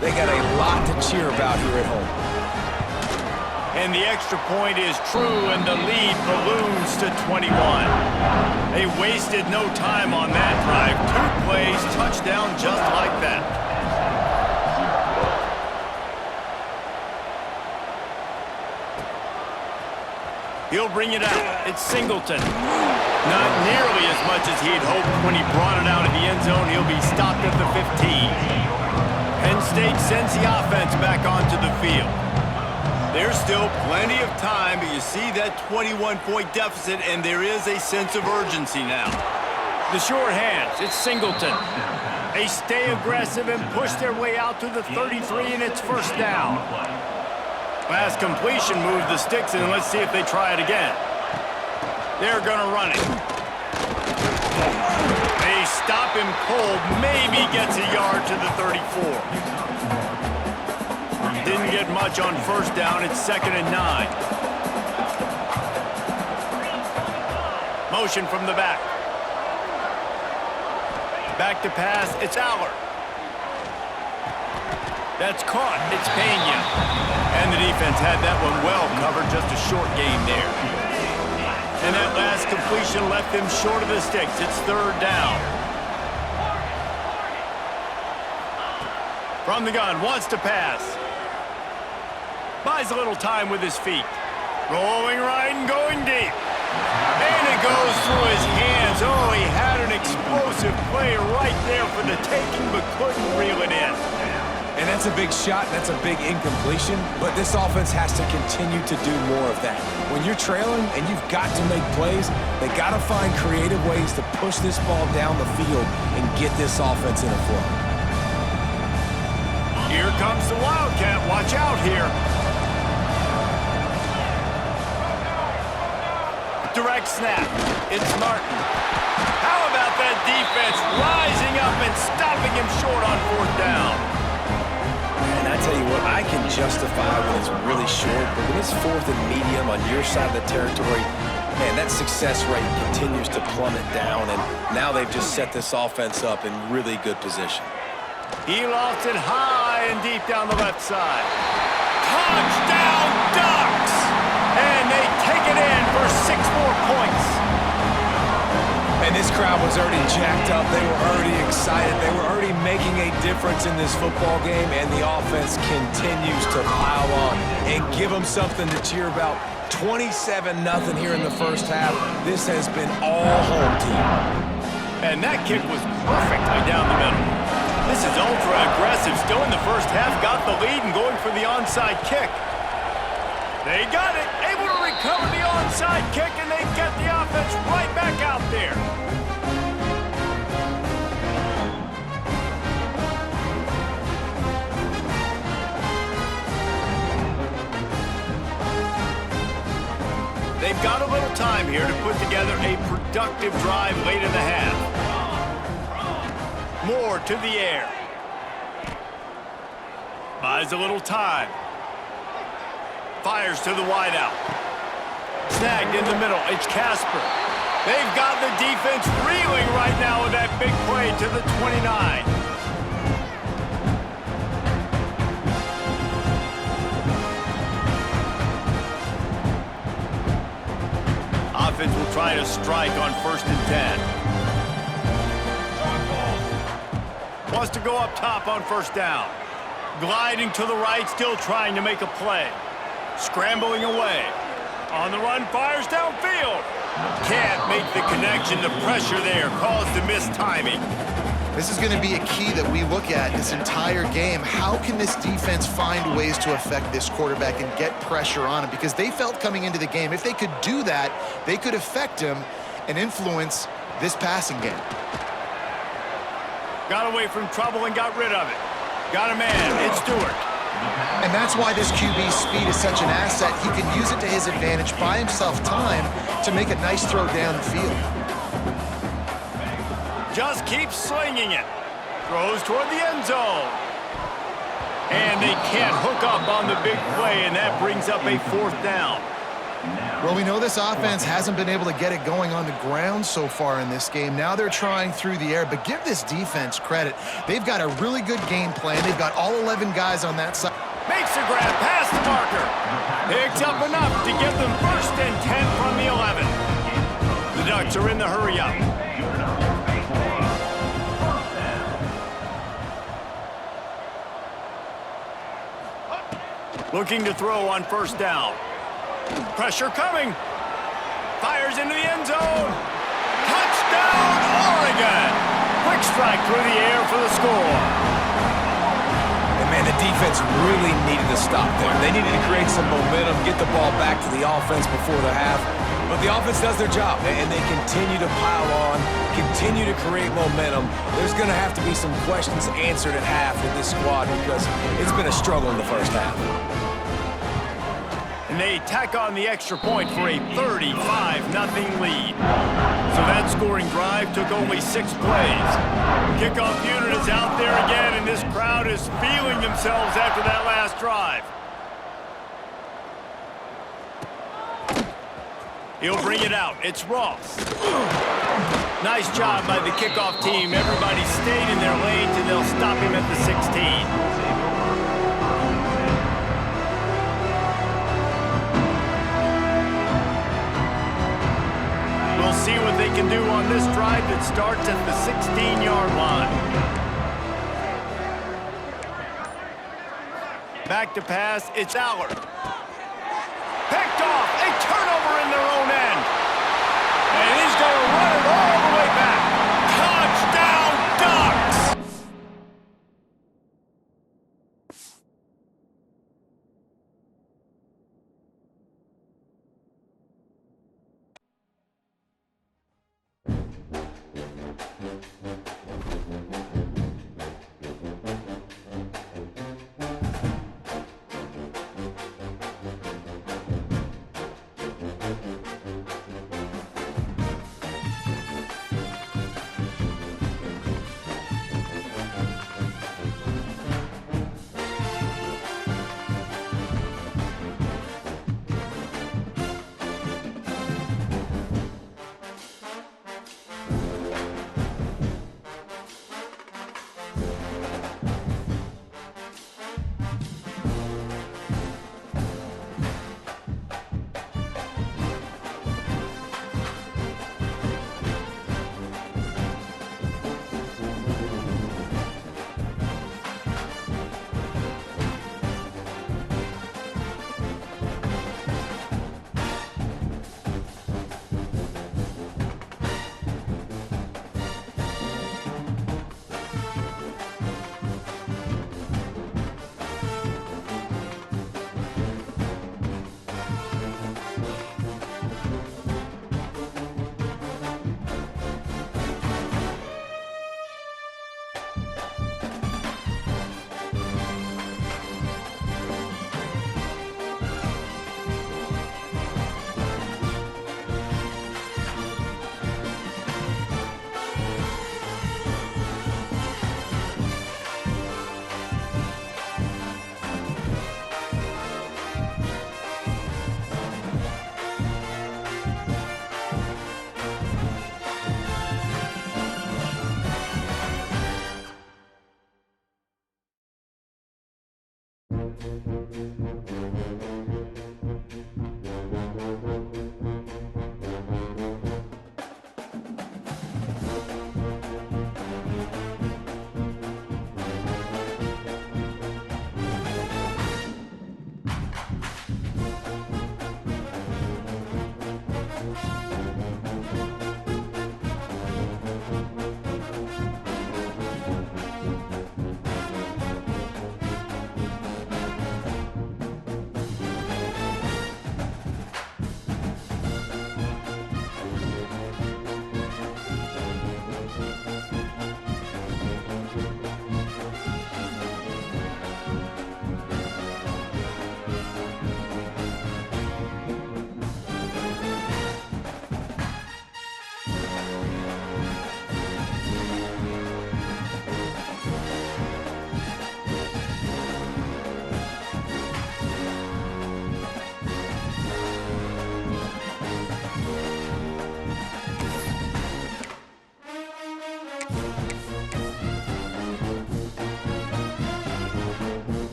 They got a lot to cheer about here at home. And the extra point is true, and the lead balloons to 21. They wasted no time on that drive. 2 plays, touchdown just like that. He'll bring it out. It's Singleton. Not nearly as much as he'd hoped when he brought it out of the end zone. He'll be stopped at the 15. Penn State sends the offense back onto the field. There's still plenty of time, but you see that 21-point deficit, and there is a sense of urgency now. The short hands, it's Singleton. They stay aggressive and push their way out to the 33, and it's first down. Pass completion moves the sticks, and let's see if they try it again. They're going to run it. They stop him cold, maybe gets a yard to the 34. Didn't get much on first down. It's 2nd and 9. Motion from the back. Back to pass. It's Aller. That's caught. It's Pena. And the defense had that one well covered. Just a short gain there. And that last completion left them short of the sticks. It's 3rd down. From the gun. Wants to pass. Buys a little time with his feet. Rolling right and going deep. And it goes through his hands. Oh, he had an explosive play right there for the taking, but couldn't reel it in. And that's a big shot, and that's a big incompletion, but this offense has to continue to do more of that. When you're trailing and you've got to make plays, they got to find creative ways to push this ball down the field and get this offense in a flow. Here comes the Wildcat. Watch out here. Direct snap. It's Martin. How about that defense rising up and stopping him short on 4th down? And I tell you what, I can justify when it's really short, but when it's 4th and medium on your side of the territory, man, that success rate continues to plummet down, and now they've just set this offense up in really good position. He lofts it high and deep down the left side. Touchdown, Ducks! And they take it in for 6 more points. And this crowd was already jacked up. They were already excited. They were already making a difference in this football game, and the offense continues to pile on and give them something to cheer about. 27-0 here in the first half. This has been all home team. And that kick was perfectly down the middle. This is ultra-aggressive. Still in the first half, got the lead and going for the onside kick. They got it, able to recover the onside kick, and they get the offense right back out there. They've got a little time here to put together a productive drive late in the half. Moore to the air. Buys a little time. Fires to the wideout. Snagged in the middle. It's Casper. They've got the defense reeling right now with that big play to the 29. Offense will try to strike on 1st and 10. Wants to go up top on 1st down. Gliding to the right, still trying to make a play. Scrambling away. On the run, fires downfield. Can't make the connection. The pressure there caused the missed timing. This is going to be a key that we look at this entire game. How can this defense find ways to affect this quarterback and get pressure on him? Because they felt coming into the game, if they could do that, they could affect him and influence this passing game. Got away from trouble and got rid of it. Got a man. It's Stewart. And that's why this QB's speed is such an asset. He can use it to his advantage, buy himself time to make a nice throw down the field. Just keeps slinging it. Throws toward the end zone. And they can't hook up on the big play, and that brings up a 4th down. Well, we know this offense hasn't been able to get it going on the ground so far in this game. Now they're trying through the air, but give this defense credit. They've got a really good game plan. They've got all 11 guys on that side. Makes a grab past the marker. Picks up enough to give them 1st and 10 from the 11. The Ducks are in the hurry up. Looking to throw on 1st down. Pressure coming. Fires into the end zone. Touchdown, Oregon! Quick strike through the air for the score. And man, the defense really needed to stop there. They needed to create some momentum, get the ball back to the offense before the half. But the offense does their job, and they continue to pile on, continue to create momentum. There's going to have to be some questions answered at half with this squad because it's been a struggle in the first half. And they tack on the extra point for a 35-0 lead. So that scoring drive took only 6 plays. Kickoff unit is out there again, and this crowd is feeling themselves after that last drive. He'll bring it out. It's Ross. Nice job by the kickoff team. Everybody stayed in their lanes, and they'll stop him at the 16. We'll see what they can do on this drive that starts at the 16-yard line. Back to pass, it's Allard. Picked off, a turnover in their own end. And he's going to run it all the way back. Touchdown, Ducks!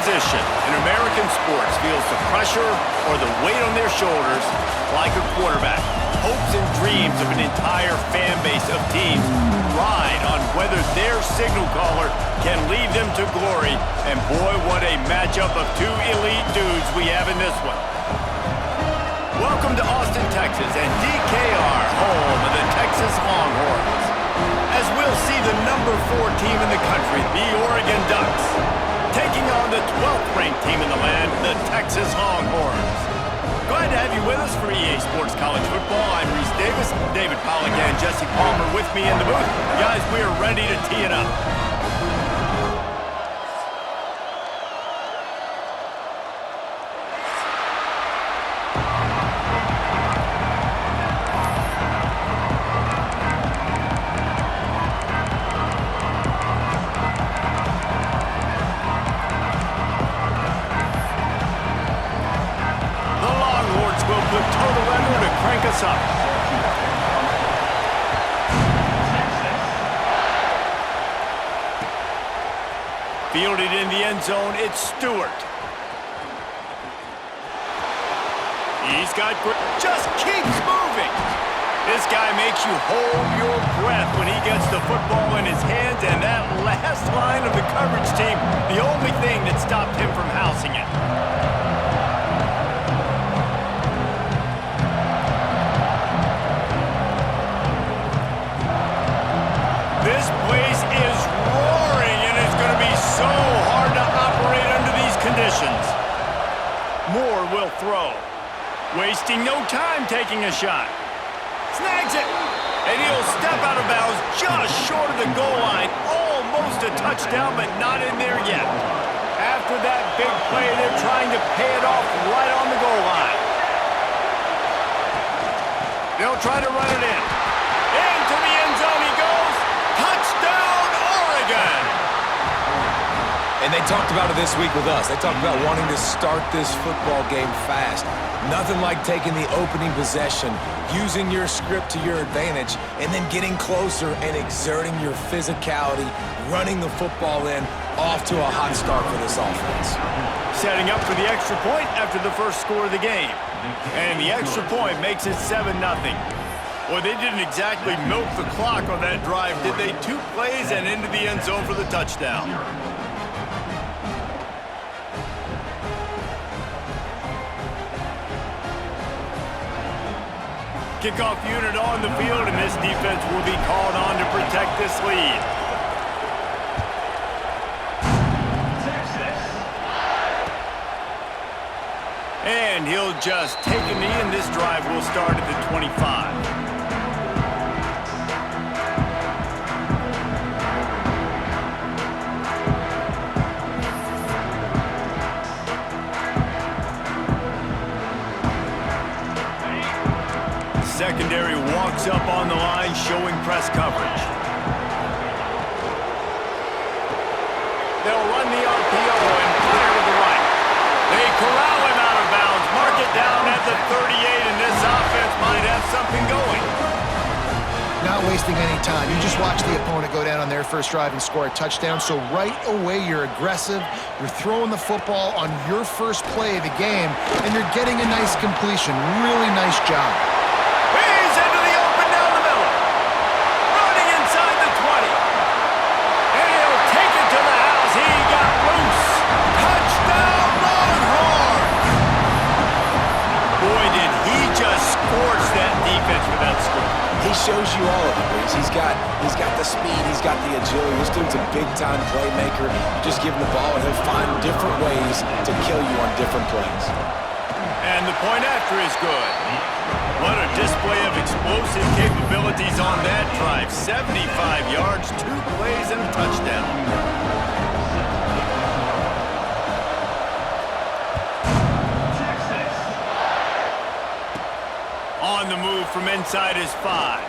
position in American sports feels the pressure or the weight on their shoulders like a quarterback. Hopes and dreams of an entire fan base of teams ride on whether their signal caller can lead them to glory. And boy, what a matchup of two elite dudes we have in this one. Welcome to Austin, Texas, and DKR, home of the Texas Longhorns. As we'll see the number 4 team in the country, the Oregon Ducks, taking on the 12th ranked team in the land, the Texas Longhorns. Glad to have you with us for EA Sports College Football. I'm Reese Davis, David Pollack and Jesse Palmer with me in the booth. Guys, we are ready to tee it up. Up. Fielded in the end zone, it's Stewart. He's got grip, just keeps moving. This guy makes you hold your breath when he gets the football in his hands, and that last line of the coverage team, the only thing that stopped him from housing it. This place is roaring, and it's going to be so hard to operate under these conditions. Moore will throw. Wasting no time taking a shot. Snags it, and he'll step out of bounds just short of the goal line. Almost a touchdown, but not in there yet. After that big play, they're trying to pay it off right on the goal line. They'll try to run it in. Into the end zone he goes. Touchdown, Oregon! And they talked about it this week with us. They talked about wanting to start this football game fast. Nothing like taking the opening possession, using your script to your advantage, and then getting closer and exerting your physicality, running the football in, off to a hot start for this offense. Setting up for the extra point after the first score of the game. And the extra point makes it 7-0. Well, they didn't exactly milk the clock on that drive, did they? 2 plays and into the end zone for the touchdown. Kickoff unit on the field, and this defense will be called on to protect this lead. And he'll just take a knee, and this drive will start at the 25. Secondary walks up on the line, showing press coverage. They'll run the RPO and fire to the right. They corral him out of bounds, mark it down at the 38, and this offense might have something going. Not wasting any time. You just watch the opponent go down on their first drive and score a touchdown. So right away, you're aggressive. You're throwing the football on your first play of the game, and you're getting a nice completion. Really nice job. He's into the open down the middle. Running inside the 20. And he'll take it to the house. He got loose. Touchdown, Longhorns! Boy, did he just scorch that defense with that score. He shows you all of it, Reese. He's got the speed, he's got the agility. This dude's a big-time playmaker. You just give him the ball, and he'll find different ways to kill you on different plays. And the point after is good. What a display of explosive capabilities on that drive. 75 yards, 2 plays, and a touchdown. On the move from inside his 5.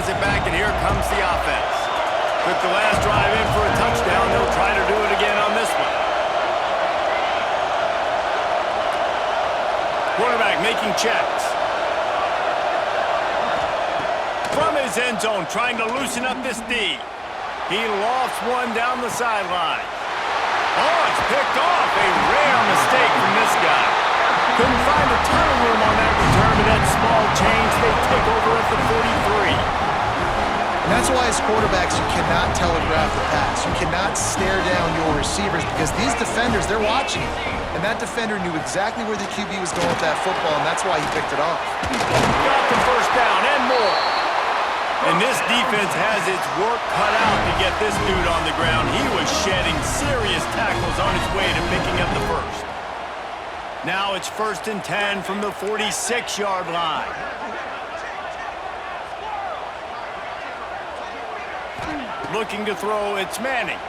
has it back, and here comes the offense. Took the last drive in for a touchdown. They'll try to do it again on this one. Quarterback making checks. From his end zone, trying to loosen up this D. He lofts one down the sideline. Oh, it's picked off. A rare mistake from this guy. Couldn't find a ton of room on that return, but that small change, they take over at the 43. And that's why as quarterbacks, you cannot telegraph the pass. You cannot stare down your receivers because these defenders, they're watching you. And that defender knew exactly where the QB was going with that football, and that's why he picked it off. Got the first down and more. And this defense has its work cut out to get this dude on the ground. He was shedding serious tackles on his way to picking up the first. Now it's 1st and 10 from the 46-yard line. Looking to throw, it's Manning.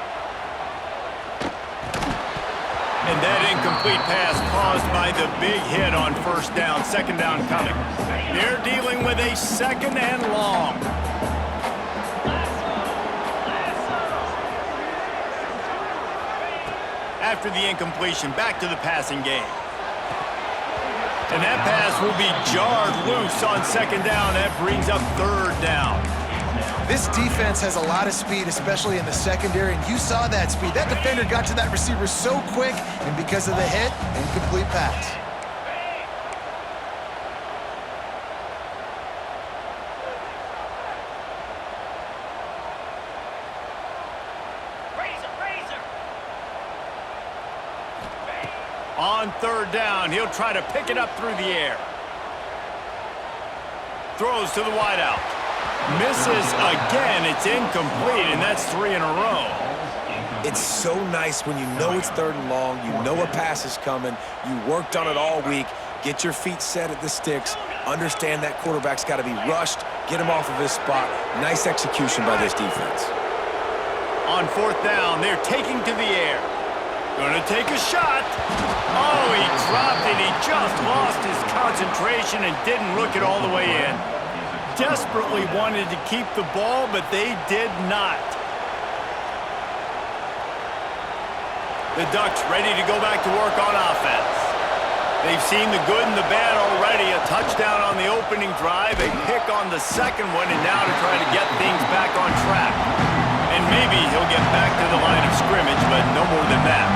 And that incomplete pass caused by the big hit on first down. 2nd down coming. They're dealing with a 2nd and long. After the incompletion, back to the passing game. And that pass will be jarred loose on 2nd down. That brings up 3rd down. This defense has a lot of speed, especially in the secondary, and you saw that speed. That defender got to that receiver so quick, and because of the hit, incomplete pass. On 3rd down, he'll try to pick it up through the air. Throws to the wideout. Misses again. It's incomplete, and that's 3 in a row. It's so nice when you know it's 3rd and long, you know a pass is coming, you worked on it all week, get your feet set at the sticks, understand that quarterback's got to be rushed, get him off of his spot. Nice execution by this defense. On 4th down, they're taking to the air. Gonna take a shot. Oh, he dropped it. He just lost his concentration and didn't look it all the way in. Desperately wanted to keep the ball, but they did not. The Ducks ready to go back to work on offense. They've seen the good and the bad already. A touchdown on the opening drive, a pick on the 2nd one, and now to try to get things back on track. And maybe he'll get back to the line of scrimmage, but no more than that.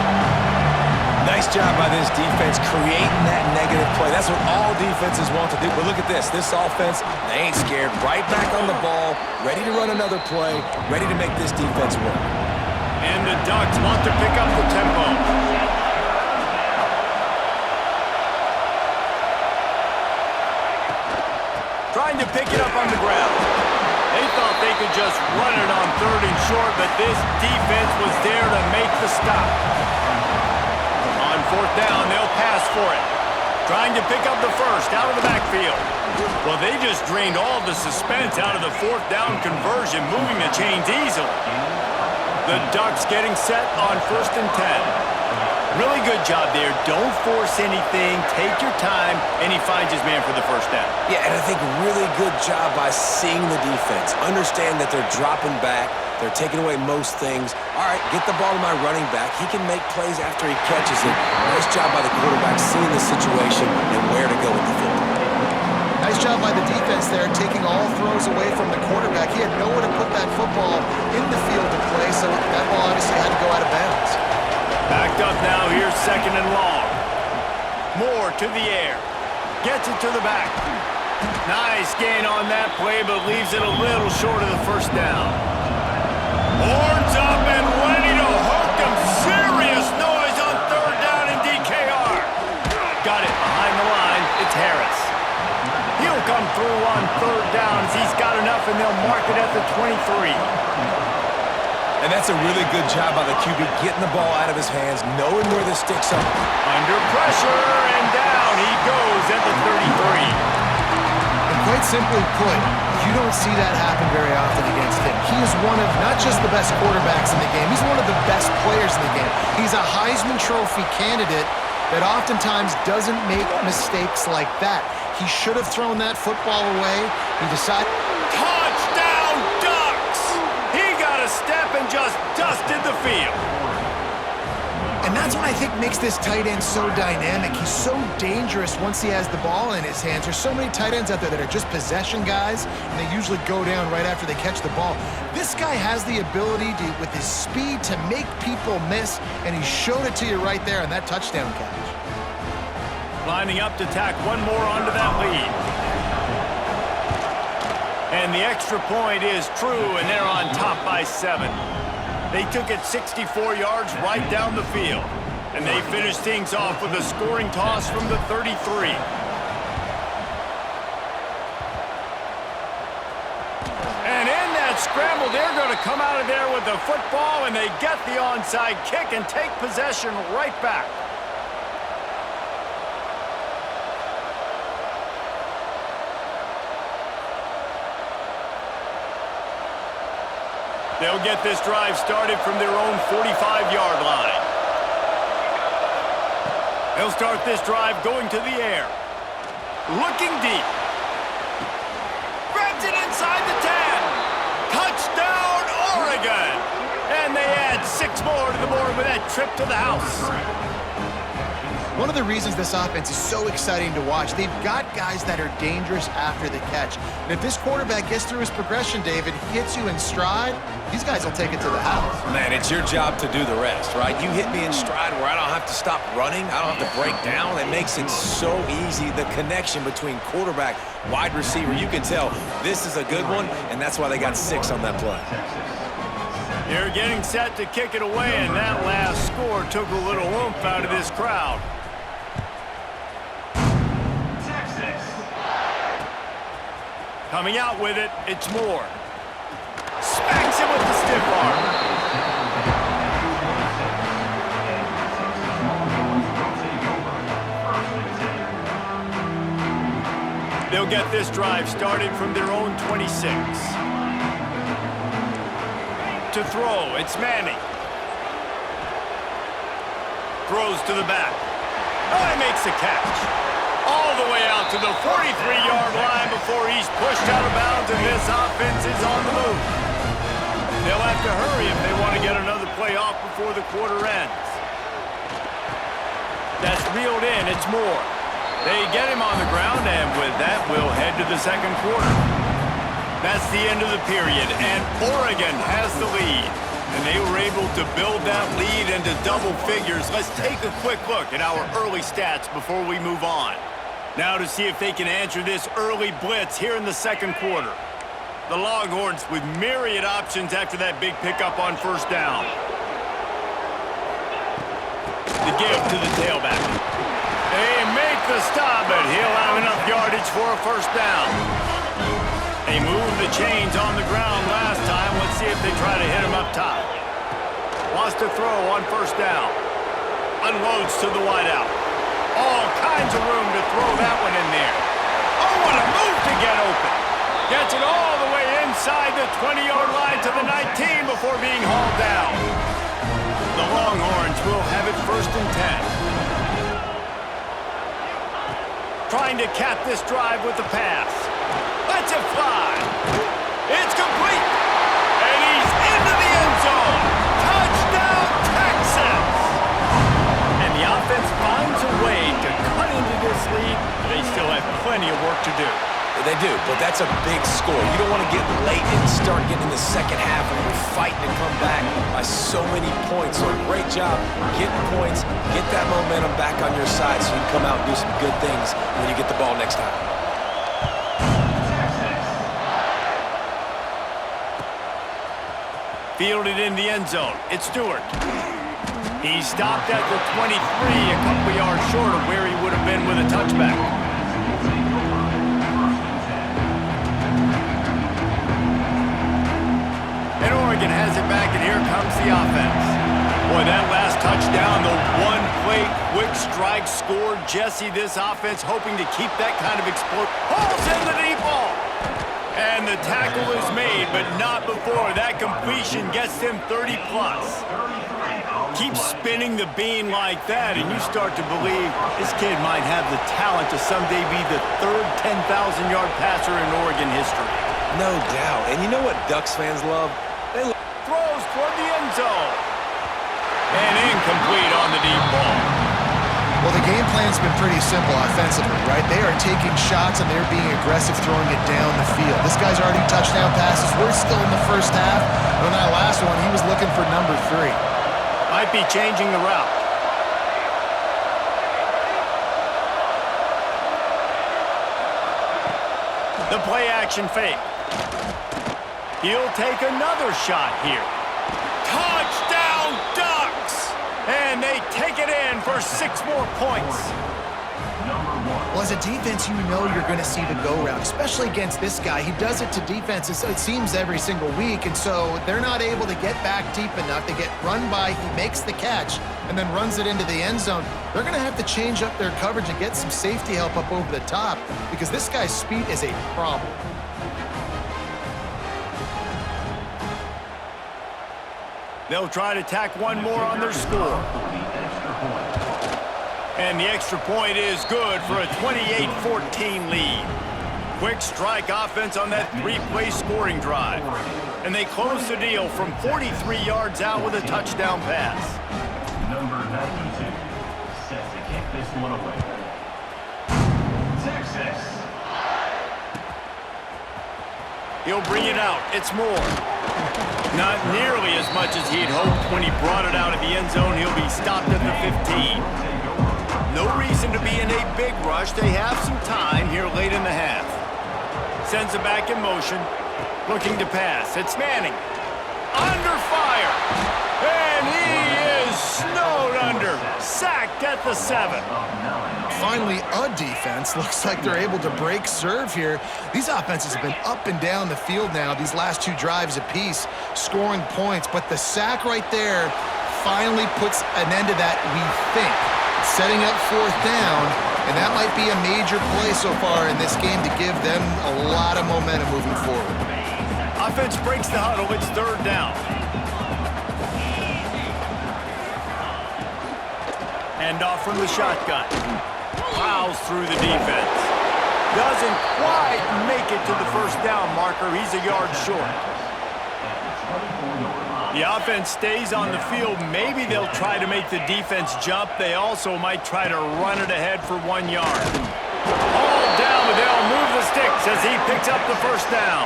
Nice job by this defense creating that negative play. That's what all defenses want to do. But look at this. This offense, they ain't scared. Right back on the ball, ready to run another play, ready to make this defense work. And the Ducks want to pick up the tempo. Trying to pick it up on the ground. They thought they could just run it on 3rd and short, but this defense was there to make the stop. On 4th down, they'll pass for it. Trying to pick up the first out of the backfield. Well, they just drained all the suspense out of the 4th down conversion, moving the chains easily. The Ducks getting set on 1st and 10. Really good job there. Don't force anything. Take your time, and he finds his man for the first down. Yeah, and I think really good job by seeing the defense. Understand that they're dropping back. They're taking away most things. All right, get the ball to my running back. He can make plays after he catches it. Nice job by the quarterback seeing the situation and where to go with the football. Nice job by the defense there, taking all throws away from the quarterback. He had nowhere to put that football in the field to play, so that ball obviously had to go out of bounds. Backed up now, here's 2nd and long. Moore to the air. Gets it to the back. Nice gain on that play, but leaves it a little short of the first down. Horns up and ready to hook him. Serious noise on 3rd down in DKR. Got it behind the line. It's Harris. He'll come through on 3rd down as he's got enough, and they'll mark it at the 23. And that's a really good job by the QB getting the ball out of his hands, knowing where the sticks are. Under pressure, and down he goes at the 33. And quite simply put, you don't see that happen very often against him. He is one of not just the best quarterbacks in the game, he's one of the best players in the game. He's a Heisman Trophy candidate that oftentimes doesn't make mistakes like that. He should have thrown that football away. He decided... Touchdown! the field. And that's what I think makes this tight end so dynamic. He's so dangerous once he has the ball in his hands. There's so many tight ends out there that are just possession guys, and they usually go down right after they catch the ball. This guy has the ability to, with his speed, to make people miss, and he showed it to you right there on that touchdown catch. Lining up to tack one more onto that lead. And the extra point is true, and they're on top by 7. They took it 64 yards right down the field. And they finished things off with a scoring toss from the 33. And in that scramble, they're going to come out of there with the football, and they get the onside kick and take possession right back. They'll get this drive started from their own 45-yard line. They'll start this drive going to the air. Looking deep. Grabs it inside the 10. Touchdown, Oregon! And they add 6 more to the board with that trip to the house. One of the reasons this offense is so exciting to watch, they've got guys that are dangerous after the catch. And if this quarterback gets through his progression, David, hits you in stride, these guys will take it to the house. Man, it's your job to do the rest, right? You hit me in stride where I don't have to stop running. I don't have to break down. It makes it so easy, the connection between quarterback, wide receiver. You can tell this is a good one, and that's why they got 6 on that play. They're getting set to kick it away, and that last score took a little oomph out of this crowd. Coming out with it, it's Moore. Smacks him with the stiff arm. They'll get this drive started from their own 26. To throw, it's Manning. Throws to the back. Oh, he makes the catch. All the way out to the 43-yard line before he's pushed out of bounds, and this offense is on the move. They'll have to hurry if they want to get another play off before the quarter ends. That's reeled in. It's Moore. They get him on the ground, and with that, we'll head to the second quarter. That's the end of the period, and Oregon has the lead. And they were able to build that lead into double figures. Let's take a quick look at our early stats before we move on. Now to see if they can answer this early blitz here in the second quarter. The Longhorns with myriad options after that big pickup on first down. The give to the tailback. They make the stop, but he'll have enough yardage for a first down. They moved the chains on the ground last time. Let's see if they try to hit him up top. Wants to throw on first down. Unloads to the wideout. All kinds of room to throw that one in there. Oh, what a move to get open. Gets it all the way inside the 20-yard line to the 19 before being hauled down. The Longhorns will have it first and 10. Trying to cap this drive with the pass. Lets it fly. It's complete. And he's into the end zone. Touchdown, Texas. And the offense finds a way to cut into this lead. They still have plenty of work to do. They do, but that's a big score. You don't want to get late and start getting in the second half and you're fighting to come back by so many points. So great job getting points, get that momentum back on your side so you can come out and do some good things when you get the ball next time. Fielded in the end zone. It's Stewart. He stopped at the 23, a couple yards short of where he would have been with a touchback. And Oregon has it back, and here comes the offense. Boy, that last touchdown, the one-play quick strike scored. Jesse, this offense hoping to keep that kind of explosion. Hauls in the deep ball. And the tackle is made, but not before. That completion gets them 30-plus. Keep spinning the bean like that, and you start to believe this kid might have the talent to someday be the third 10,000-yard passer in Oregon history. No doubt. And you know what Ducks fans love? They love throws toward the end zone. And incomplete on the deep ball. Well, the game plan's been pretty simple offensively, right? They are taking shots and they're being aggressive, throwing it down the field. This guy's already touchdown passes. We're still in the first half. And on that last one, he was looking for number 3. Might be changing the route. The play action fake. He'll take another shot here. Touchdown Ducks! And they take it in for 6 more points. Well, as a defense, you know you're going to see the go-round, especially against this guy. He does it to defenses, it seems, every single week, and so they're not able to get back deep enough. They get run by, he makes the catch, and then runs it into the end zone. They're going to have to change up their coverage and get some safety help up over the top because this guy's speed is a problem. They'll try to tack one more on their score. And the extra point is good for a 28-14 lead. Quick strike offense on that 3-play scoring drive. And they close the deal from 43 yards out with a touchdown pass. Number 92 sets to kick this one away. Texas. He'll bring it out. It's Moore. Not nearly as much as he'd hoped when he brought it out of the end zone. He'll be stopped at the 15. No reason to be in a big rush. They have some time here late in the half. Sends it back in motion. Looking to pass. It's Manning. Under fire. And he is snowed under. Sacked at the 7. Finally, a defense looks like they're able to break serve here. These offenses have been up and down the field now, these last 2 drives apiece, scoring points. But the sack right there finally puts an end to that, we think. Setting up 4th down, and that might be a major play so far in this game to give them a lot of momentum moving forward. Offense breaks the huddle. It's 3rd down. Hand off from the shotgun. Plows through the defense. Doesn't quite make it to the 1st down marker. He's a yard short. The offense stays on the field. Maybe they'll try to make the defense jump. They also might try to run it ahead for 1 yard. All down, but they'll move the sticks as he picks up the 1st down.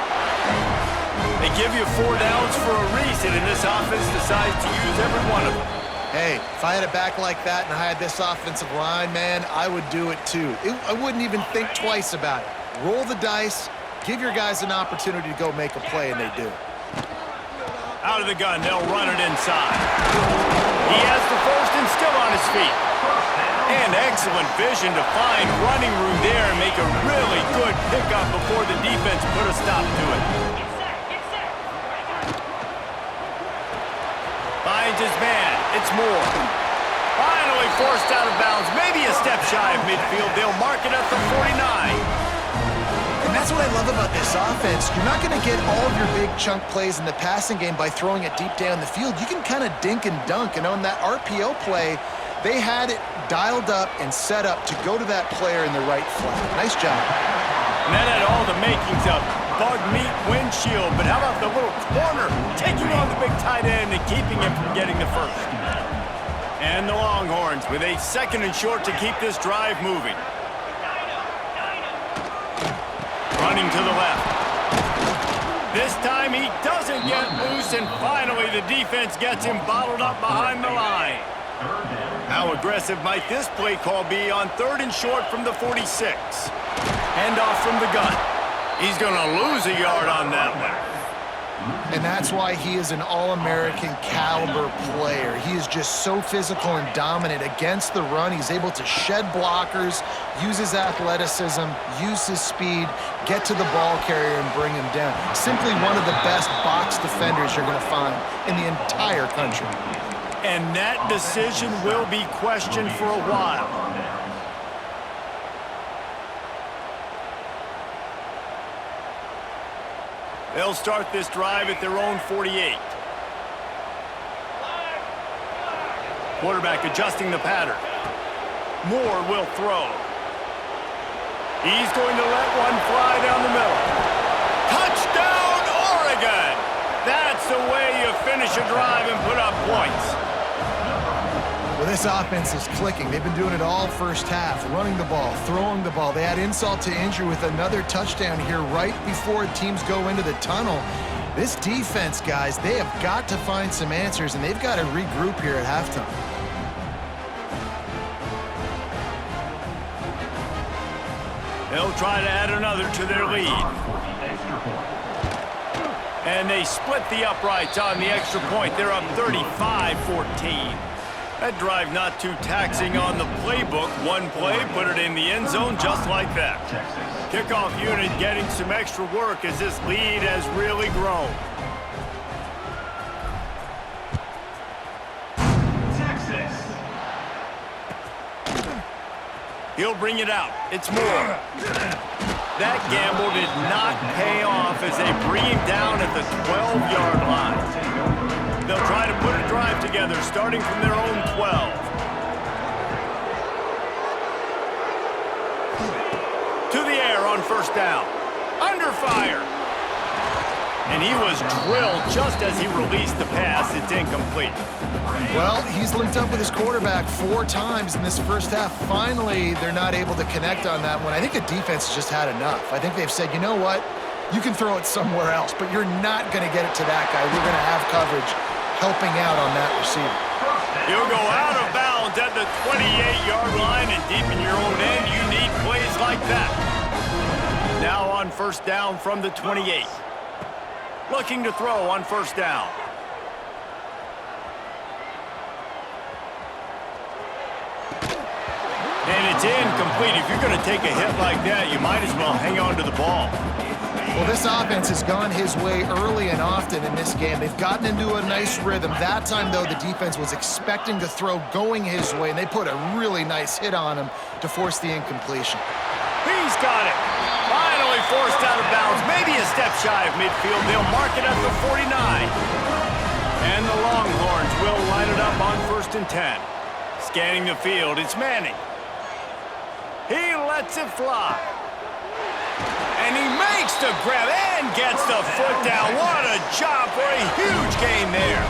They give you 4 downs for a reason, and this offense decides to use every one of them. Hey, if I had it back like that and I had this offensive line, man, I would do it too. I wouldn't even think twice about it. Roll the dice, give your guys an opportunity to go make a play, and they do. Out of the gun, they'll run it inside. He has the 1st and still on his feet. And excellent vision to find running room there and make a really good pickup before the defense put a stop to it. Finds his man. It's Moore. Finally forced out of bounds. Maybe a step shy of midfield. They'll mark it at the 49. And that's what I love about this offense. You're not going to get all of your big chunk plays in the passing game by throwing it deep down the field. You can kind of dink and dunk. And on that RPO play, they had it dialed up and set up to go to that player in the right flat. Nice job. And that had all the makings of bug meat windshield. But how about the little corner taking on the big tight end and keeping him from getting the 1st? And the Longhorns with a 2nd and short to keep this drive moving. Running to the left. This time he doesn't get loose, and finally the defense gets him bottled up behind the line. How aggressive might this play call be on 3rd and short from the 46? Hand off from the gun. He's going to lose a yard on that one. And that's why he is an All-American caliber player. He is just so physical and dominant against the run. He's able to shed blockers, use his athleticism, use his speed, get to the ball carrier and bring him down. Simply one of the best box defenders you're going to find in the entire country. And that decision will be questioned for a while. They'll start this drive at their own 48. Quarterback adjusting the pattern. Moore will throw. He's going to let one fly down the middle. Touchdown, Oregon! That's the way you finish a drive and put up points. Well, this offense is clicking. They've been doing it all first half, running the ball, throwing the ball. They add insult to injury with another touchdown here right before teams go into the tunnel. This defense, guys, they have got to find some answers, and they've got to regroup here at halftime. They'll try to add another to their lead. And they split the uprights on the extra point. They're up 35-14. That drive not too taxing on the playbook. One play, put it in the end zone just like that. Kickoff unit getting some extra work as this lead has really grown. Texas. He'll bring it out. It's more. That gamble did not pay off as they bring him down at the 12-yard line. They'll try to put a drive together, starting from their own 12. To the air on first down. Under fire. And he was drilled just as he released the pass. It's incomplete. Well, he's linked up with his quarterback 4 times in this first half. Finally, they're not able to connect on that one. I think the defense has just had enough. I think they've said, you know what? You can throw it somewhere else, but you're not going to get it to that guy. We're going to have coverage helping out on that receiver. You'll go out of bounds at the 28-yard line, and deep in your own end, you need plays like that. Now on first down from the 28. Looking to throw on first down. And it's incomplete. If you're going to take a hit like that, you might as well hang on to the ball. Well, this offense has gone his way early and often in this game. They've gotten into a nice rhythm. That time, though, the defense was expecting to throw going his way, and they put a really nice hit on him to force the incompletion. He's got it. Finally forced out of bounds. Maybe a step shy of midfield. They'll mark it at the 49. And the Longhorns will line it up on 1st and 10. Scanning the field, it's Manning. He lets it fly. And he makes the grab and gets the foot down. What a job for a huge gain there.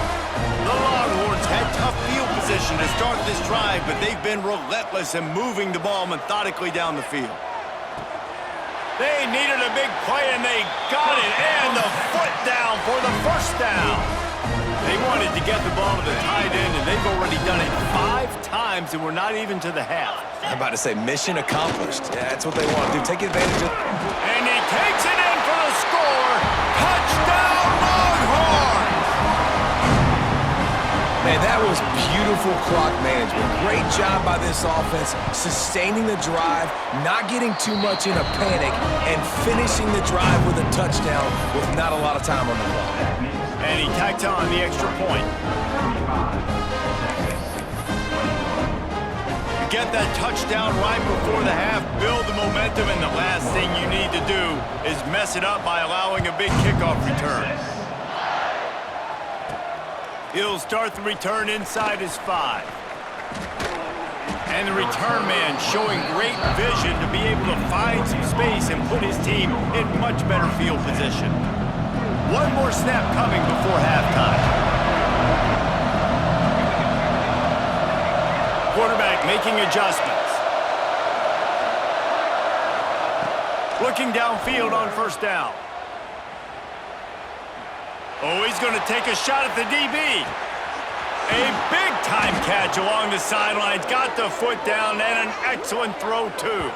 The Longhorns had tough field position to start this drive, but they've been relentless in moving the ball methodically down the field. They needed a big play, and they got it. And the foot down for the first down. They wanted to get the ball to the tight end, and they've already done it 5 times, and we're not even to the half. I'm about to say mission accomplished. Yeah, that's what they want to do. Take advantage of. And he takes it in for the score. Touchdown, Longhorns! Man, that was beautiful clock management. Great job by this offense, sustaining the drive, not getting too much in a panic, and finishing the drive with a touchdown with not a lot of time on the clock. And he tacked on the extra point. You get that touchdown right before the half, build the momentum, and the last thing you need to do is mess it up by allowing a big kickoff return. He'll start the return inside his 5. And the return man showing great vision to be able to find some space and put his team in much better field position. One more snap coming before halftime. Quarterback making adjustments. Looking downfield on first down. Oh, he's going to take a shot at the DB. A big-time catch along the sidelines. Got the foot down and an excellent throw, too.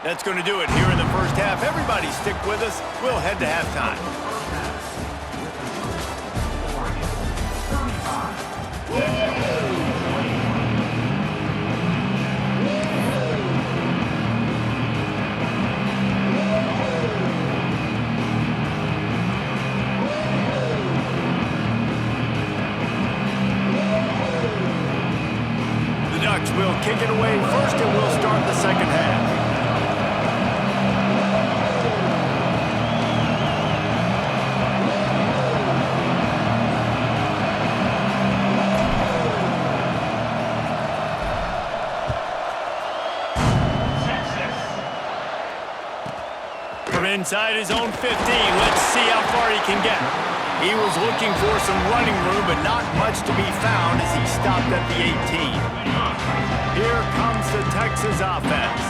That's going to do it here in the first half. Everybody stick with us. We'll head to halftime. The Ducks will kick it away first, and we'll start the second half. Inside his own 15. Let's see how far he can get. He was looking for some running room, but not much to be found as he stopped at the 18. Here comes the Texas offense.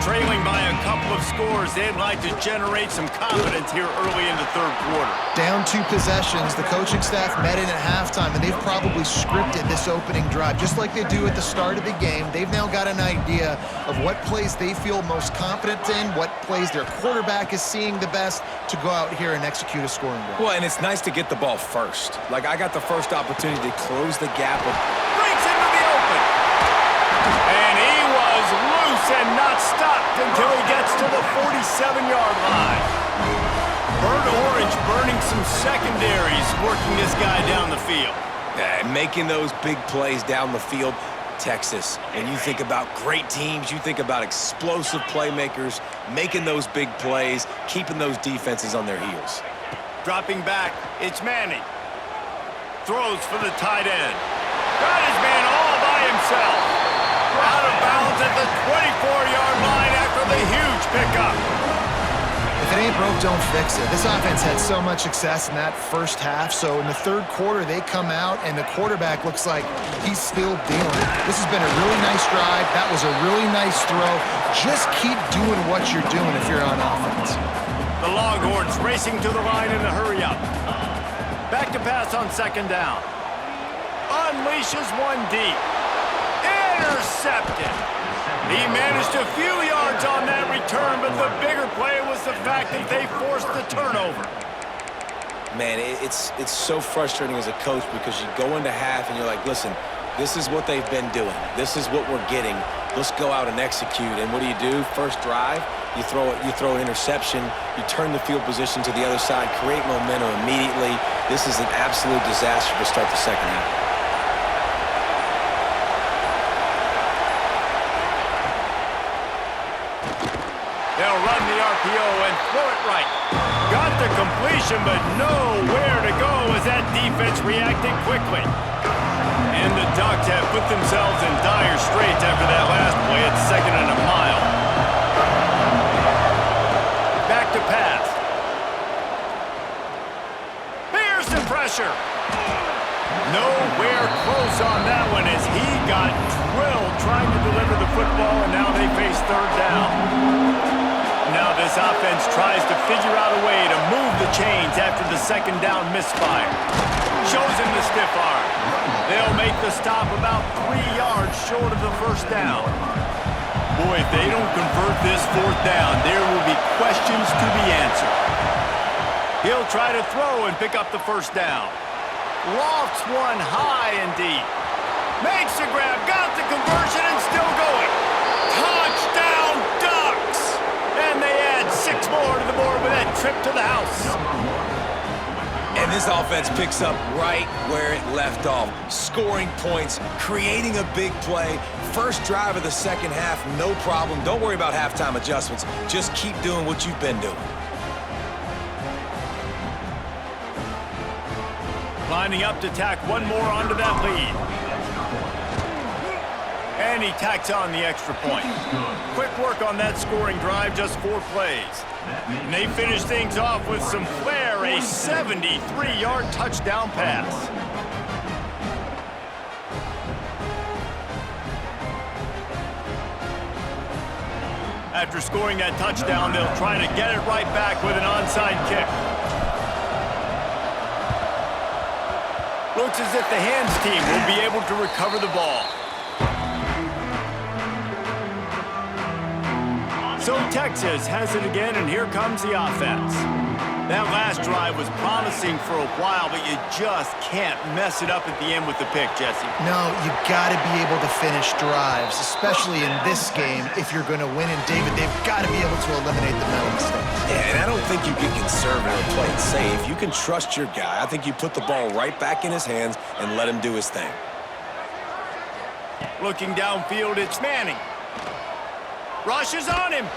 Trailing by a couple of scores, they'd like to generate some confidence here early in the third quarter. Down 2 possessions, the coaching staff met in at halftime, and they've probably scripted this opening drive. Just like they do at the start of the game, they've now got an idea of what plays they feel most confident in, what plays their quarterback is seeing the best to go out here and execute a scoring drive. Well, and it's nice to get the ball first. Like, I got the first opportunity to close the gap. Breaks into the open. And he was loose and not stopped until he gets to the 47-yard line. Burnt Orange burning some secondaries, working this guy down the field. Yeah, and making those big plays down the field. Texas, and you think about great teams, you think about explosive playmakers, making those big plays, keeping those defenses on their heels. Dropping back, it's Manning. Throws for the tight end. Got his man all by himself. Out of bounds at the 24-yard line after the huge pickup. If it ain't broke, don't fix it. This offense had so much success in that first half, so in the third quarter, they come out, and the quarterback looks like he's still dealing. This has been a really nice drive. That was a really nice throw. Just keep doing what you're doing if you're on offense. The Longhorns racing to the line in a hurry-up. Back to pass on second down. Unleashes one deep. Intercepted. He managed a few yards on that return, but the bigger play was the fact that they forced the turnover. Man, it's so frustrating as a coach because you go into half and you're like, listen, this is what they've been doing. This is what we're getting. Let's go out and execute. And what do? First drive, you throw an interception, you turn the field position to the other side, create momentum immediately. This is an absolute disaster to start the second half. They'll run the RPO and throw it right. Got the completion, but nowhere to go as that defense reacted quickly. And the Ducks have put themselves in dire straits after that last play at 2nd and a mile. Back to pass. Here's the pressure. Nowhere close on that one as he got drilled trying to deliver the football, and now they face third down. Now this offense tries to figure out a way to move the chains after the second down misfire. Shows him the stiff arm. They'll make the stop about 3 yards short of the first down. Boy, if they don't convert this fourth down, there will be questions to be answered. He'll try to throw and pick up the first down. Lofts one high and deep. Makes the grab, got the conversion, and still going. Touchdown, Ducks! And they add 6 more to the board with that trip to the house. And this offense picks up right where it left off. Scoring points, creating a big play. First drive of the second half, no problem. Don't worry about halftime adjustments. Just keep doing what you've been doing. Lining up to tack one more onto that lead. And he tacks on the extra point. Quick work on that scoring drive, just 4 plays. And they finish things off with some flair, a 73-yard touchdown pass. After scoring that touchdown, they'll try to get it right back with an onside kick. Looks as if the hands team will be able to recover the ball. So Texas has it again, and here comes the offense. That last drive was promising for a while, but you just can't mess it up at the end with the pick, Jesse. No, you got to be able to finish drives, especially in this game if you're going to win. And David, they've got to be able to eliminate the mental mistakes. Yeah, and I don't think you get conservative or play it safe. You can trust your guy. I think you put the ball right back in his hands and let him do his thing. Looking downfield, it's Manning. Rushes on him.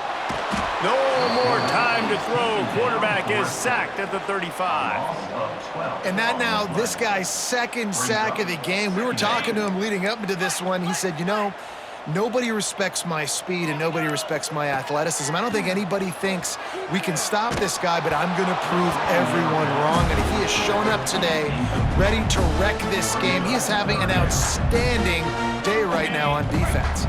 No more time to throw. Quarterback is sacked at the 35. And that now, this guy's second sack of the game. We were talking to him leading up into this one. He said, you know, nobody respects my speed and nobody respects my athleticism. I don't think anybody thinks we can stop this guy, but I'm going to prove everyone wrong. And he has shown up today ready to wreck this game. He is having an outstanding day right now on defense.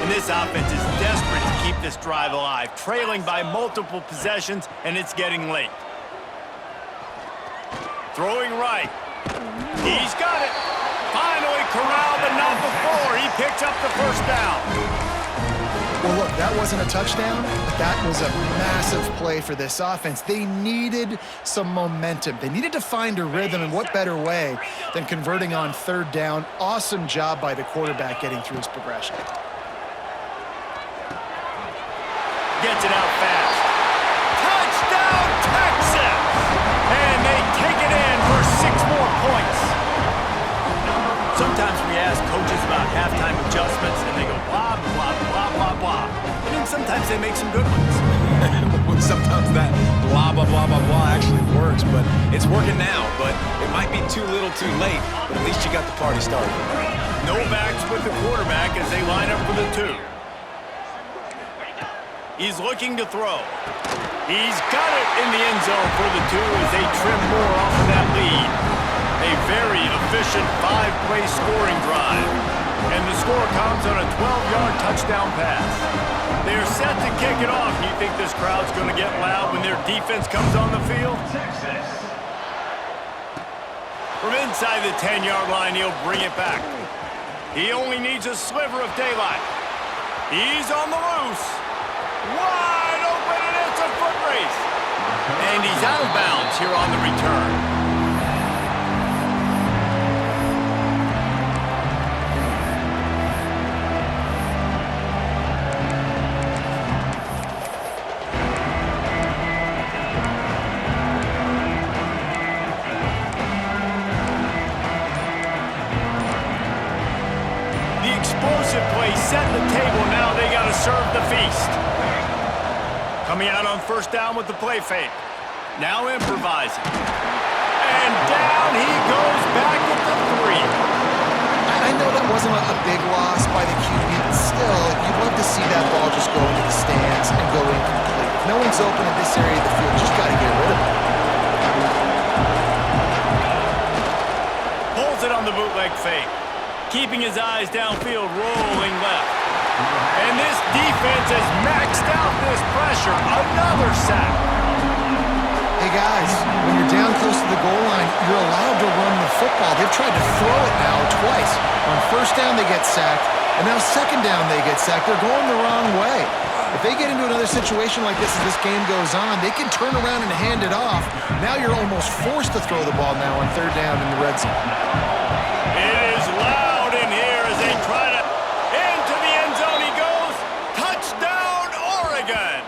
And this offense is desperate to keep this drive alive, trailing by multiple possessions, and it's getting late. Throwing right. He's got it. Finally corralled, but not before. He picks up the first down. Well, look, that wasn't a touchdown, but that was a massive play for this offense. They needed some momentum. They needed to find a rhythm, and what better way than converting on third down. Awesome job by the quarterback getting through his progression. Gets it out fast. Touchdown, Texas! And they take it in for 6 more points. Sometimes we ask coaches about halftime adjustments, and they go blah, blah, blah, blah, blah. And then sometimes they make some good ones. Sometimes that blah, blah, blah, blah, blah actually works, but it's working now. But it might be too little too late, but at least you got the party started. No backs with the quarterback as they line up for the 2. He's looking to throw. He's got it in the end zone for the 2 as they trim more off of that lead. A very efficient 5-play scoring drive. And the score comes on a 12-yard touchdown pass. They're set to kick it off. You think this crowd's going to get loud when their defense comes on the field? From inside the 10-yard line, he'll bring it back. He only needs a sliver of daylight. He's on the loose. Wide open, and it's a foot race. And he's out of bounds here on the return. The explosive play set the table. Now they got to serve the feast. Coming out on first down with the play fake. Now improvising. And down he goes back at the 3. I know that wasn't a big loss by the QB, but still, you'd love to see that ball just go into the stands and go incomplete. If no one's open in this area of the field, just got to get rid of it. Pulls it on the bootleg fake. Keeping his eyes downfield, rolling left. And this defense has maxed out this pressure. Another sack. Hey guys, when you're down close to the goal line, you're allowed to run the football. They've tried to throw it now twice. On first down, they get sacked, and now second down, they get sacked. They're going the wrong way. If they get into another situation like this as this game goes on, they can turn around and hand it off. Now you're almost forced to throw the ball now on third down in the red zone. It is loud in here as they try to... Into the end zone he goes. Touchdown, Oregon.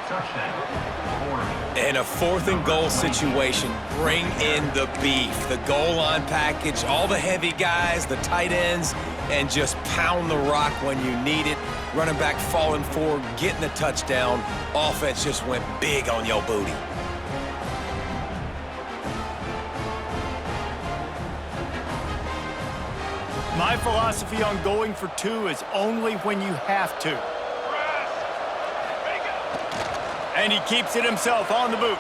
In a 4th and goal situation, bring in the beef, the goal line package, all the heavy guys, the tight ends, and just pound the rock when you need it. Running back falling forward, getting the touchdown. Offense just went big on your booty. My philosophy on going for 2 is only when you have to. And he keeps it himself on the boot.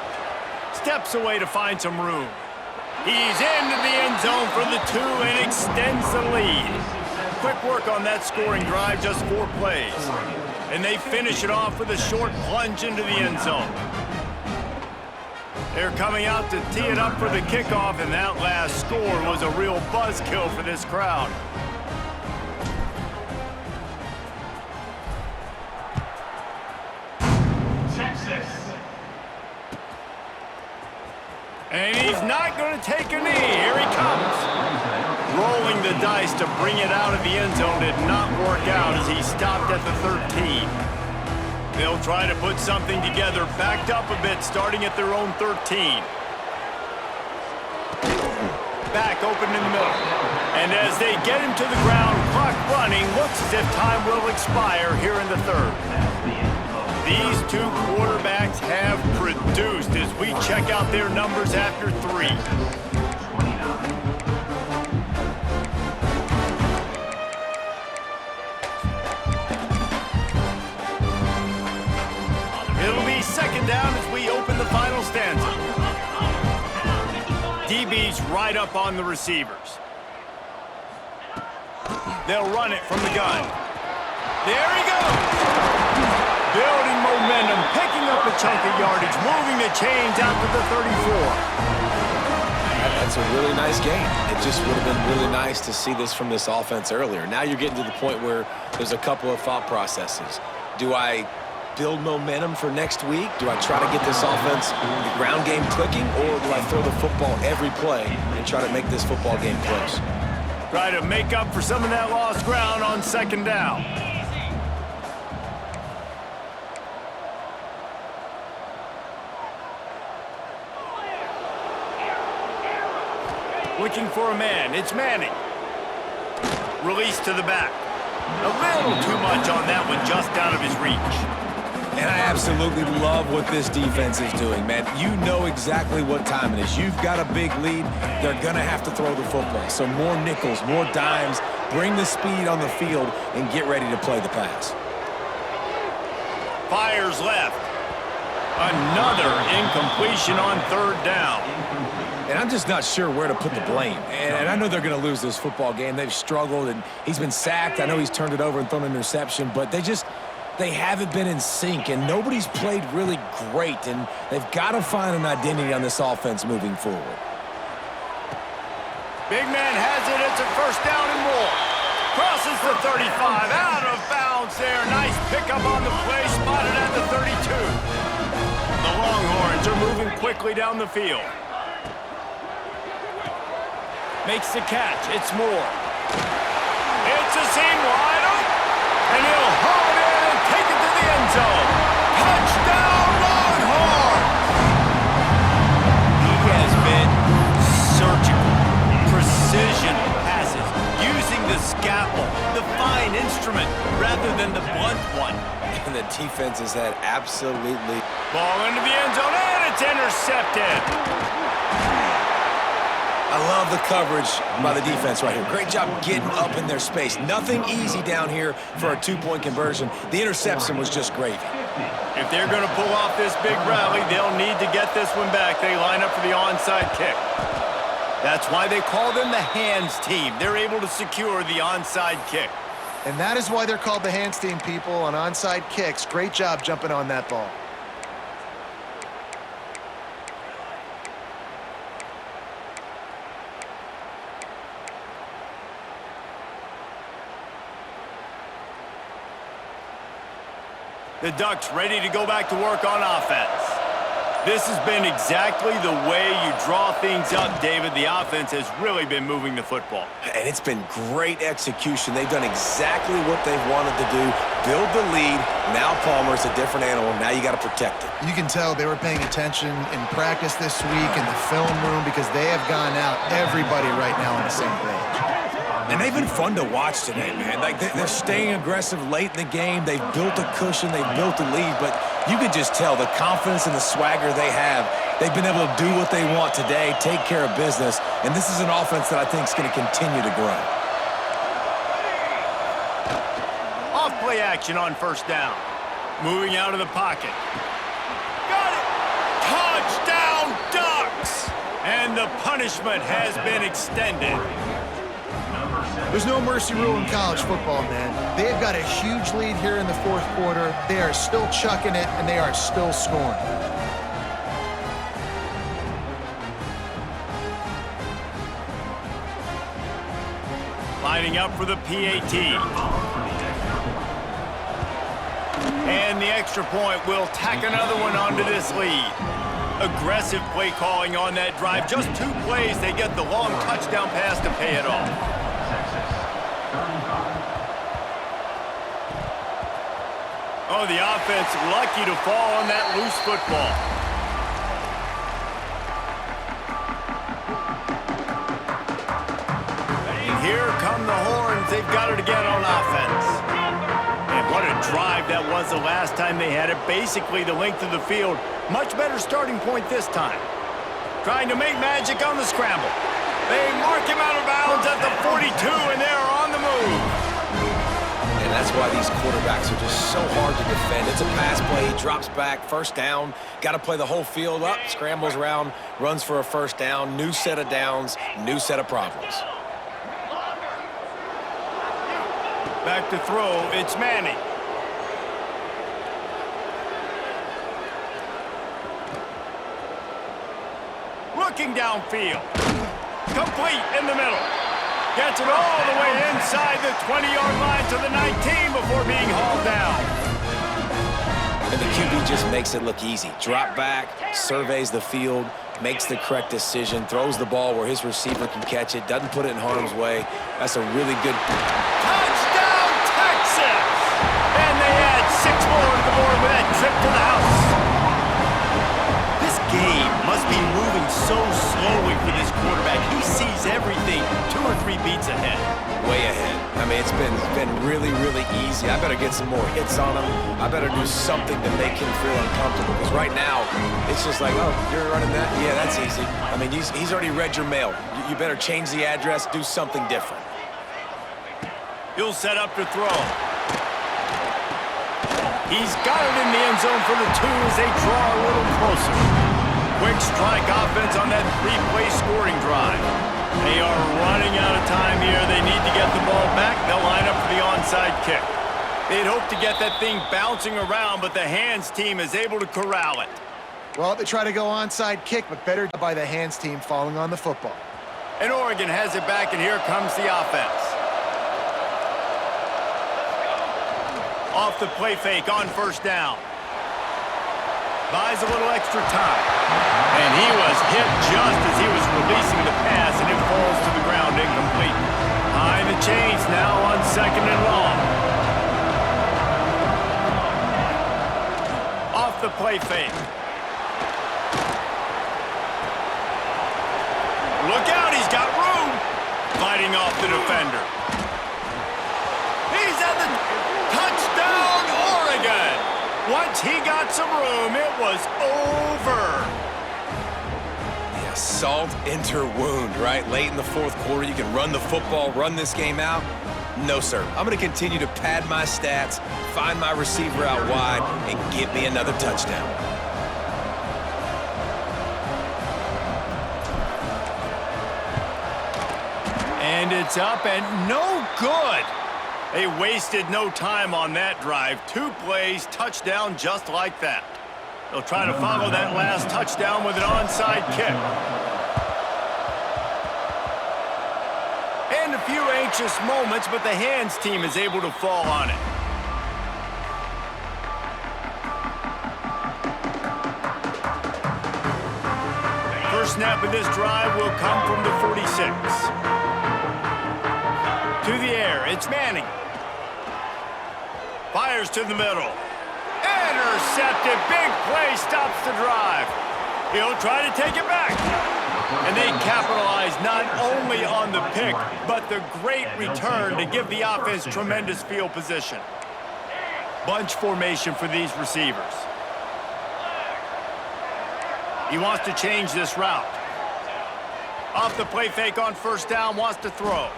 Steps away to find some room. He's into the end zone for the 2 and extends the lead. Quick work on that scoring drive, just 4 plays. And they finish it off with a short plunge into the end zone. They're coming out to tee it up for the kickoff, and that last score was a real buzzkill for this crowd. And he's not going to take a knee. Here he comes. Rolling the dice to bring it out of the end zone did not work out as he stopped at the 13. They'll try to put something together, backed up a bit, starting at their own 13. Back open in the middle. And as they get him to the ground, clock running, looks as if time will expire here in the 3rd. These 2 quarterbacks have produced as we check out their numbers after 3. Costanza. DB's right up on the receivers. They'll run it from the gun. There he goes. Building momentum, picking up a chunk of yardage, moving the chains out to the 34. That's a really nice game. It just would have been really nice to see this from this offense earlier. Now you're getting to the point where there's a couple of thought processes. Do I build momentum for next week? Do I try to get this offense, the ground game clicking, or do I throw the football every play and try to make this football game close? Try to make up for some of that lost ground on second down. Looking for a man. It's Manning. Release to the back. A little too much on that one, just out of his reach. And I absolutely love what this defense is doing, man. You know exactly what time it is. You've got a big lead. They're going to have to throw the football. So more nickels, more dimes. Bring the speed on the field and get ready to play the pass. Fires left. Another incompletion on third down. And I'm just not sure where to put the blame. And I know they're going to lose this football game. They've struggled, and he's been sacked. I know he's turned it over and thrown an interception, but they haven't been in sync, and nobody's played really great, and they've got to find an identity on this offense moving forward. Big man has it. It's a first down and more. Crosses the 35. Out of bounds there. Nice pickup on the play. Spotted at the 32. The Longhorns are moving quickly down the field. Makes the catch. It's Moore. It's a seam wide open. And he'll haul it in and take it to the end zone. Touchdown, Longhorns! He has been surgical. Precision passes. Using the scalpel, the fine instrument, rather than the blunt one. And the defense has had absolutely... Ball into the end zone, and it's intercepted. I love the coverage by the defense right here. Great job getting up in their space. Nothing easy down here for a 2-point conversion. The interception was just gravy. If they're going to pull off this big rally, they'll need to get this one back. They line up for the onside kick. That's why they call them the hands team. They're able to secure the onside kick. And that is why they're called the hands team, people, on onside kicks. Great job jumping on that ball. The Ducks ready to go back to work on offense. This has been exactly the way you draw things up, David. The offense has really been moving the football. And it's been great execution. They've done exactly what they've wanted to do. Build the lead. Now Palmer's a different animal. Now you got to protect it. You can tell they were paying attention in practice this week in the film room because they have gone out, everybody right now on the same page. And they've been fun to watch today, man. Like, they're staying aggressive late in the game. They've built a cushion. They've built a lead. But you can just tell the confidence and the swagger they have. They've been able to do what they want today, take care of business. And this is an offense that I think is going to continue to grow. Off-play action on first down. Moving out of the pocket. Got it! Touchdown, Ducks! And the punishment has been extended. There's no mercy rule in college football, man. They have got a huge lead here in the fourth quarter. They are still chucking it, and they are still scoring. Lining up for the PAT. And the extra point will tack another one onto this lead. Aggressive play calling on that drive. Just 2 plays, they get the long touchdown pass to pay it off. Oh, the offense lucky to fall on that loose football. And here come the Horns. They've got it again on offense. And what a drive that was the last time they had it. Basically the length of the field. Much better starting point this time. Trying to make magic on the scramble. They mark him out of bounds at the 42, and they're on the move. And that's why these quarterbacks are just so hard to defend. It's a pass play, he drops back, first down, got to play the whole field up, scrambles around, runs for a first down, new set of downs, new set of problems. Back to throw, it's Manning. Looking downfield. Complete in the middle. Gets it all the way inside the 20-yard line to the 19 before being hauled down. And the QB just makes it look easy. Drop back, surveys the field, makes the correct decision, throws the ball where his receiver can catch it, doesn't put it in harm's way. That's a really good... Touchdown, Texas! And they add 6 more to the board with that trip to the house. This game must be moving so slowly for this quarterback. He sees everything 2 or 3 beats ahead. Way ahead. I mean, it's been really, really easy. I better get some more hits on him. I better do something to make him feel uncomfortable. Because right now, it's just like, oh, you're running that? Yeah, that's easy. I mean, he's already read your mail. You better change the address, do something different. He'll set up to throw. He's got it in the end zone for the 2 as they draw a little closer. Quick strike offense on that 3-play scoring drive. They are running out of time here. They need to get the ball back. They'll line up for the onside kick. They'd hope to get that thing bouncing around, but the hands team is able to corral it. Well, they try to go onside kick, but better by the hands team falling on the football. And Oregon has it back, and here comes the offense. Off the play fake on first down. Buys a little extra time. And he was hit just as he was releasing the pass, and it falls to the ground incomplete. Behind the chains now on 2nd and long. Off the play fake. Look out, he's got room. Fighting off the defender. He's at the touchdown, Oregon. Once he got some room, it was over. Yeah, salt into wound, right? Late in the 4th quarter, you can run the football, run this game out. No, sir. I'm going to continue to pad my stats, find my receiver out wide, and get me another touchdown. And it's up and no good. They wasted no time on that drive. 2 plays, touchdown just like that. They'll try to follow that last touchdown with an onside kick. And a few anxious moments, but the hands team is able to fall on it. First snap of this drive will come from the 46. To the air, it's Manning. Fires to the middle. Intercepted. Big play stops the drive. He'll try to take it back. And they capitalize not only on the pick, but the great return to give the offense tremendous field position. Bunch formation for these receivers. He wants to change this route. Off the play fake on first down, wants to throw.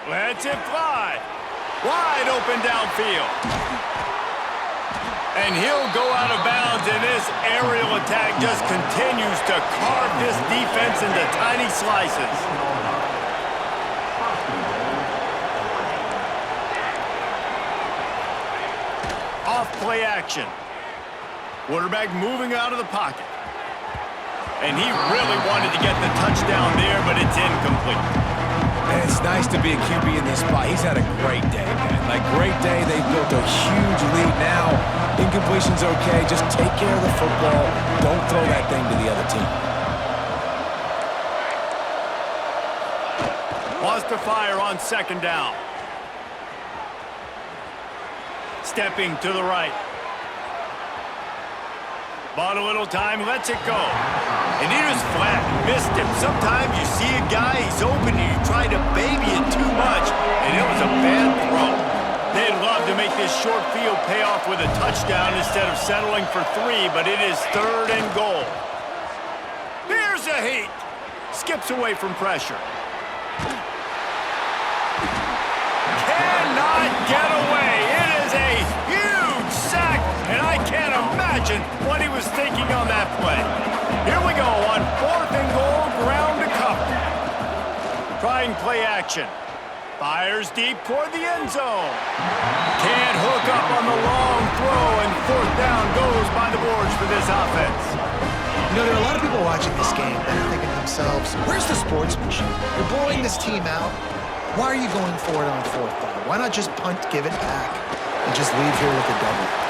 Lets it fly. Wide open downfield. And he'll go out of bounds, and this aerial attack just continues to carve this defense into tiny slices. Off play action. Quarterback moving out of the pocket. And he really wanted to get the touchdown there, but it's incomplete. And it's nice to be a QB in this spot. He's had a great day, man. Like, great day. They've built a huge lead now. Incompletion's okay. Just take care of the football. Don't throw that thing to the other team. Wants to fire on 2nd down. Stepping to the right. Bought a little time, lets it go. And he just flat missed him. Sometimes you see a guy, he's open, and you try to baby it too much, and it was a bad throw. They'd love to make this short field pay off with a touchdown instead of settling for 3, but it is 3rd and goal. Here's a heat. Skips away from pressure. Cannot get away. trying play action. Fires deep toward the end zone. Can't hook up on the long throw, and fourth down goes by the boards for this offense. You know, there are a lot of people watching this game that are thinking to themselves, where's the sportsmanship? You're blowing this team out. Why are you going for it on fourth down? Why not just punt, give it back, and just leave here with a double?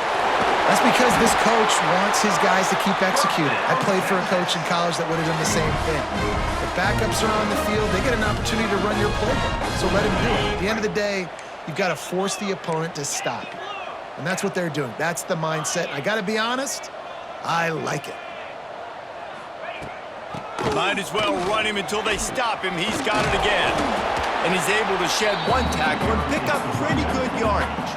That's because this coach wants his guys to keep executing. I played for a coach in college that would have done the same thing. If backups are on the field, they get an opportunity to run your playbook, so let him do it. At the end of the day, you've got to force the opponent to stop you. And that's what they're doing. That's the mindset. And I got to be honest, I like it. Might as well run him until they stop him. He's got it again. And he's able to shed one tackle and pick up pretty good yardage.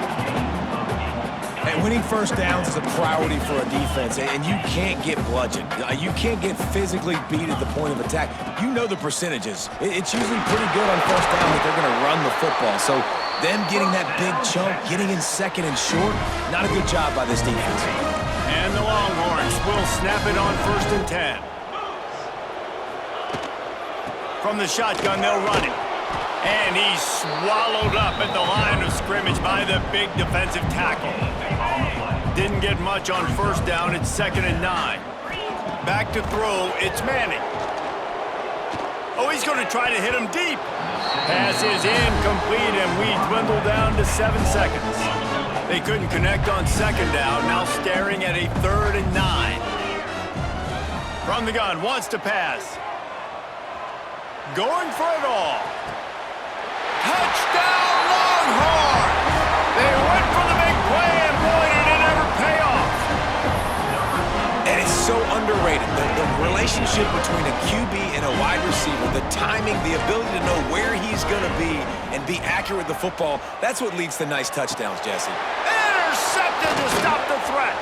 And winning first downs is a priority for a defense, and you can't get bludgeoned. You can't get physically beat at the point of attack. You know the percentages. It's usually pretty good on first down that they're going to run the football. So them getting that big chunk, getting in second and short, not a good job by this defense. And the Longhorns will snap it on 1st and 10. From the shotgun, they'll run it. And he's swallowed up at the line of scrimmage by the big defensive tackle. Didn't get much on first down. It's 2nd and 9. Back to throw. It's Manning. Oh, he's going to try to hit him deep. Pass is incomplete, and we dwindle down to 7 seconds. They couldn't connect on 2nd down. Now staring at a 3rd and 9. From the gun, wants to pass. Going for it all. Touchdown, Longhorns! They went for the big play, and boy, did it ever pay off. And it's so underrated. The relationship between a QB and a wide receiver, the timing, the ability to know where he's going to be and be accurate with the football, that's what leads to nice touchdowns, Jesse. Intercepted to stop the threat.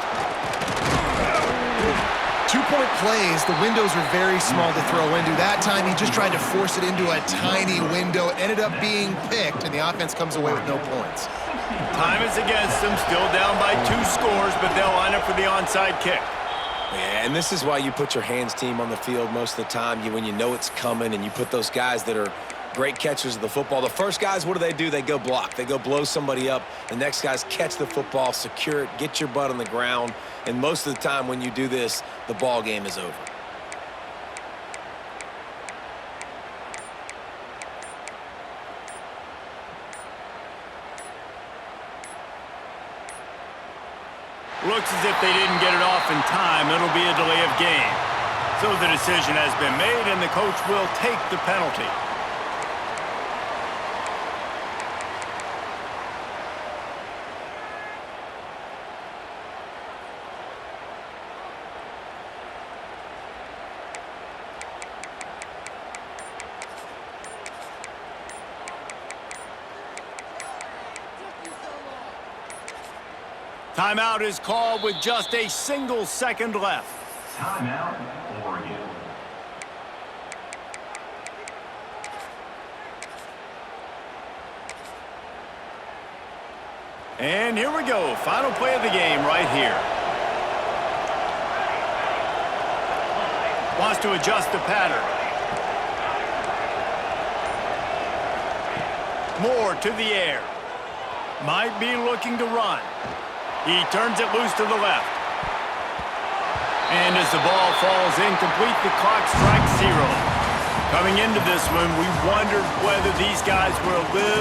2-point plays, the windows are very small to throw into. That time, he just tried to force it into a tiny window. It ended up being picked, and the offense comes away with no points. Time is against them, still down by 2 scores, but they'll line up for the onside kick. Yeah, and this is why you put your hands team on the field most of the time. When you know it's coming, and you put those guys that are great catchers of the football. The first guys, what do? They go block. They go blow somebody up. The next guys catch the football, secure it, get your butt on the ground. And most of the time when you do this, the ball game is over. Looks as if they didn't get it off in time. It'll be a delay of game. So the decision has been made, and the coach will take the penalty. Timeout is called with just a single second left. Timeout, Oregon. And here we go. Final play of the game right here. Wants to adjust the pattern. Moore to the air. Might be looking to run. He turns it loose to the left. And as the ball falls incomplete, the clock strikes 0. Coming into this one, we wondered whether these guys were a little